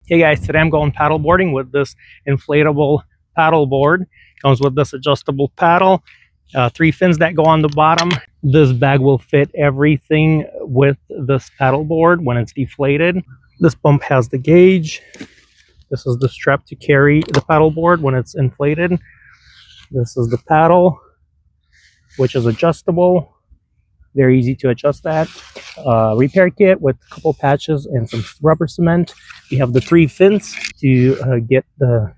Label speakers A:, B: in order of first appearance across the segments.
A: Hey guys, today I'm going paddleboarding with this inflatable paddle board. Comes with this adjustable paddle, 3 fins that go on the bottom. This bag will fit everything with this paddle board when it's deflated. This pump has the gauge. This is the strap to carry the paddle board when it's inflated. This is the paddle, which is adjustable. Very easy to adjust that. Repair kit with a couple patches and some rubber cement. We have the 3 fins to get the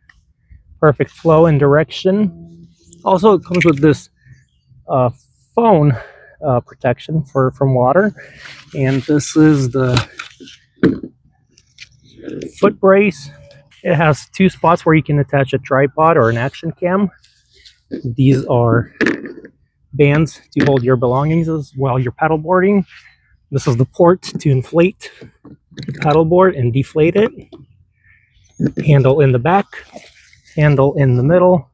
A: perfect flow and direction. Also, it comes with this phone protection from water. And this is the foot brace. It has 2 spots where you can attach a tripod or an action cam. These are bands to hold your belongings while you're paddleboarding. This is the port to inflate the paddleboard and deflate it. Handle in the back, handle in the middle,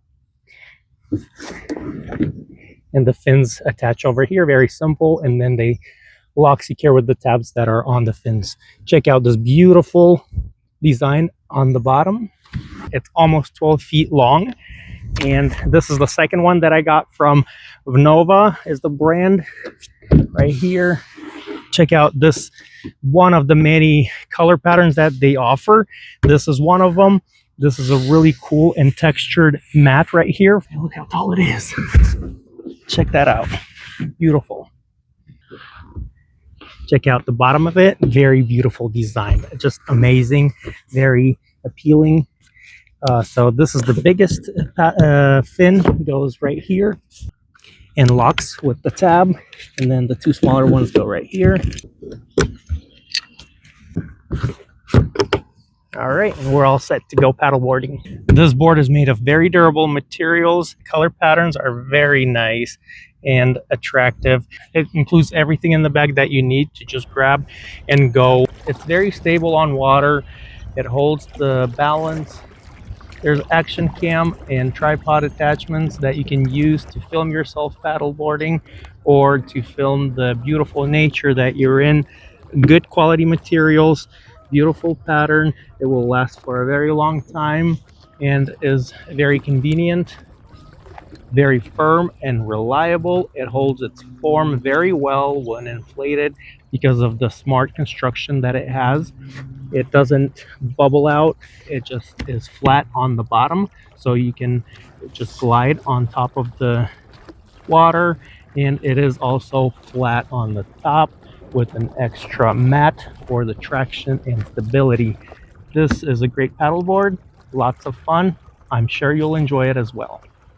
A: and the fins attach over here. Very simple, and then they lock secure with the tabs that are on the fins. Check out this beautiful design on the bottom. It's almost 12 feet long. And this is the second one that I got from WNOVA is the brand right here. Check out this, one of the many color patterns that they offer. This is one of them. This is a really cool and textured mat right here. Look how tall it is. Check that out. Beautiful. Check out the bottom of it. Very beautiful design. Just amazing. Very appealing. So this is the biggest fin, goes right here and locks with the tab, and then the 2 smaller ones go right here. All right, and we're all set to go paddleboarding. This board is made of very durable materials. Color patterns are very nice and attractive. It includes everything in the bag that you need to just grab and go. It's very stable on water. It holds the balance. There's action cam and tripod attachments that you can use to film yourself paddleboarding or to film the beautiful nature that you're in. Good quality materials, beautiful pattern. It will last for a very long time and is very convenient, very firm and reliable. It holds its form very well when inflated because of the smart construction that it has. It doesn't bubble out. It just is flat on the bottom, so you can just glide on top of the water, and it is also flat on the top with an extra mat for the traction and stability. This is a great paddleboard, lots of fun. I'm sure you'll enjoy it as well.